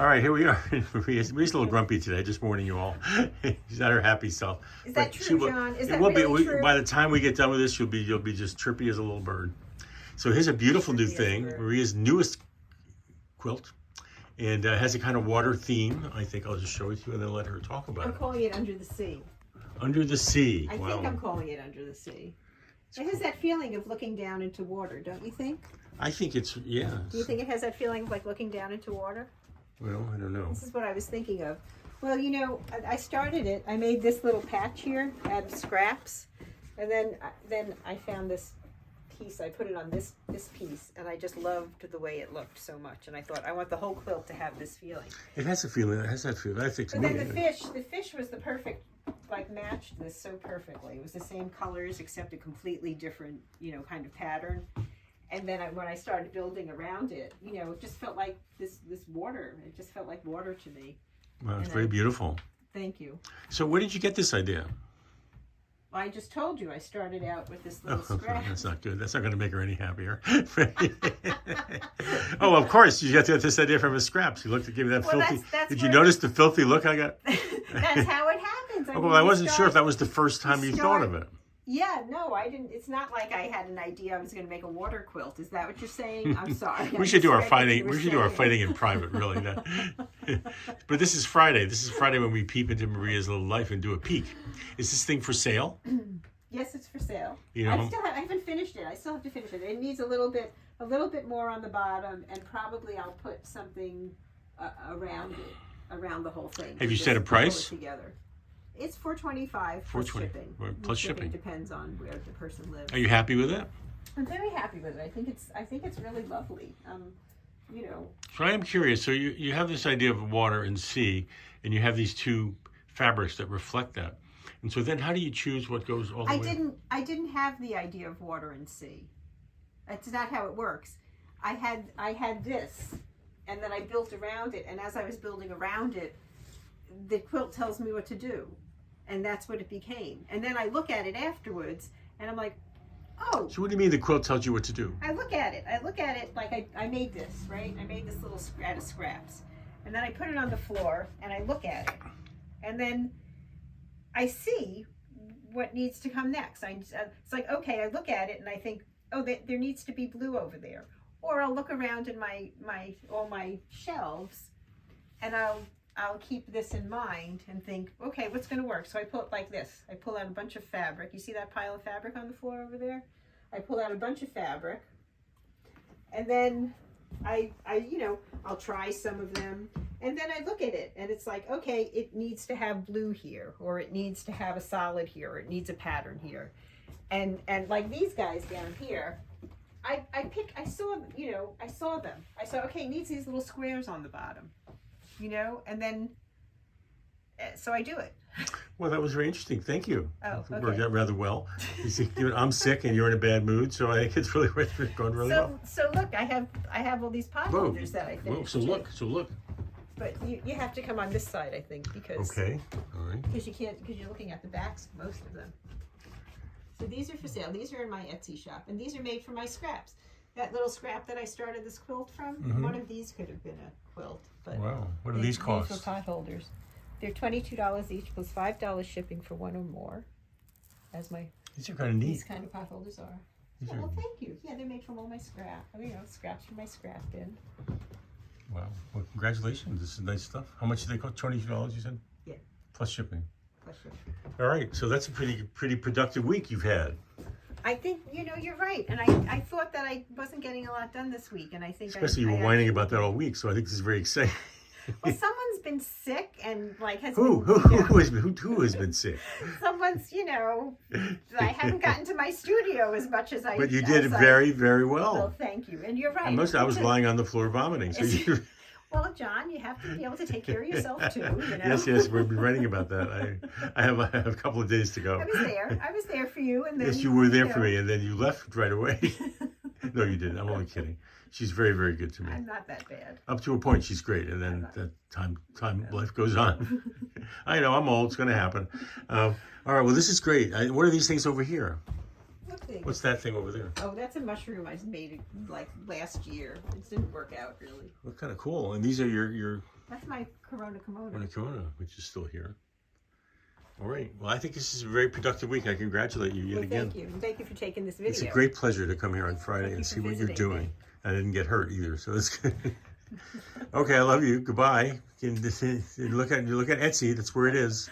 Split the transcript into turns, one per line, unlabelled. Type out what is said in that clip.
All right, here we are. Maria's a little grumpy today, just warning you all. She's not her happy self.
Is that true, John? Is that
will
really
be,
true?
By the time we get done with this, you'll be just chirpy as a little bird. So here's a beautiful new thing, Maria's newest quilt, and has a kind of water theme. I think I'll just show it to you and then let her talk about
I'm
it.
calling it Under the Sea.
Under the Sea.
I think I'm calling it Under the Sea. It has that feeling of looking down into water, don't you think?
I think it's, yeah.
Do you think it has that feeling of like looking down into water?
Well, I don't know.
This is what I was thinking of. Well, you know, I started it. I made this little patch here out of scraps, and then I found this piece. I put it on this piece, and I just loved the way it looked so much. And I thought I want the whole quilt to have this feeling.
It has a feeling. It has that feeling. I think.
But then the fish was the perfect, like matched this so perfectly. It was the same colors except a completely different, you know, kind of pattern. And then when I started building around it, you know, it just felt like this water. It just felt like water to me.
Well, it's very beautiful.
Thank you.
So where did you get this idea?
Well, I just told you I started out with this little scrap.
That's not good. That's not going to make her any happier. Oh, of course. You got this idea from the scraps. You looked at give me that filthy. Did you notice the filthy look I got?
That's how it happens.
Well, I wasn't sure if that was the first time you thought of it.
Yeah, no, I didn't. It's not like I had an idea I was going to make a water quilt. Is that what you're saying? I'm sorry.
We should do our fighting. We should do our fighting in private, really. But this is Friday. This is Friday when we peep into Maria's little life and do a peek. Is this thing for sale?
Yes, it's for sale.
You know,
I haven't finished it. I still have to finish it. It needs a little bit more on the bottom, and probably I'll put something around it, around the whole thing.
Have you set a price?
Together. It's $4.25 plus shipping.
Plus shipping
depends on where the person lives.
Are you happy with it?
I'm very happy with it. I think it's really lovely. You know.
So I am curious. So you have this idea of water and sea, and you have these two fabrics that reflect that. And so then, how do you choose what goes all the way?
I didn't have the idea of water and sea. That's not how it works. I had this, and then I built around it. And as I was building around it, the quilt tells me what to do. And that's what it became. And then I look at it afterwards, and I'm like, oh.
So what do you mean the quilt tells you what to do?
I look at it like I made this, right? I made this little out of scraps. And then I put it on the floor, and I look at it. And then I see what needs to come next. It's like, okay, I look at it, and I think, oh, there needs to be blue over there. Or I'll look around in all my shelves, and I'll keep this in mind and think, okay, what's going to work? So I pull it like this. I pull out a bunch of fabric. You see that pile of fabric on the floor over there? I pull out a bunch of fabric, and then I'll try some of them, and then I look at it, and it's like, okay, it needs to have blue here, or it needs to have a solid here, or it needs a pattern here, and like these guys down here, I saw them. I saw, okay, it needs these little squares on the bottom. You know, and then, so I do it.
Well, that was very interesting. Thank you.
Oh, okay.
It worked out rather well. You see, I'm sick and you're in a bad mood, so I think it's really going really well.
So look, I have all these pot holders that I finished.
So look.
But you have to come on this side, I think, because
okay, all right.
Because you're looking at the backs, most of them. So these are for sale. These are in my Etsy shop, and these are made from my scraps. That little scrap that I started this quilt from, one of these could have been a quilt. But
wow, what do these cost?
These were pot holders. They're $22 each plus $5 shipping for one or more.
These are kind of neat.
These kind of pot holders are. Well, thank you. Yeah, they're made from all my scrap. Scraps from my scrap bin.
Wow. Well, congratulations. This is nice stuff. How much do they cost? $22, you said?
Yeah.
Plus shipping.
Plus shipping.
All right. So that's a pretty productive week you've had.
I think, you're right. And I thought that I wasn't getting a lot done this week. And I think
especially you were whining about that all week. So I think this is very exciting.
Well, someone's been sick and has
who has been sick?
Someone's, I haven't gotten to my studio as much as I.
But you did very, very well.
Well, thank you, and you're right.
And I was lying on the floor vomiting. So
well, John, you have to be able to take care of yourself too.
Yes, we've been writing about that. I have a couple of days to go.
I was there for you, and then.
Yes, you were there for me, and then you left right away. No, you didn't. I'm only kidding. She's very, very good to me.
I'm not that bad.
Up to a point, she's great, and then that life goes on. I know, I'm old. It's going to happen. All right, well, this is great. What are these things over here? What's that thing over there?
Oh, that's a mushroom I made last year. It didn't work out really.
Well, kind of cool. And these are your
That's my Corona kimono.
On a kimono, which is still here. All right. Well, I think this is a very productive week. I congratulate you yet again.
Thank you. And thank you for taking this video.
It's a great pleasure to come here on Friday and see what you're doing. I didn't get hurt either, so it's good. Okay, I love you. Goodbye. You look at Etsy. That's where it is.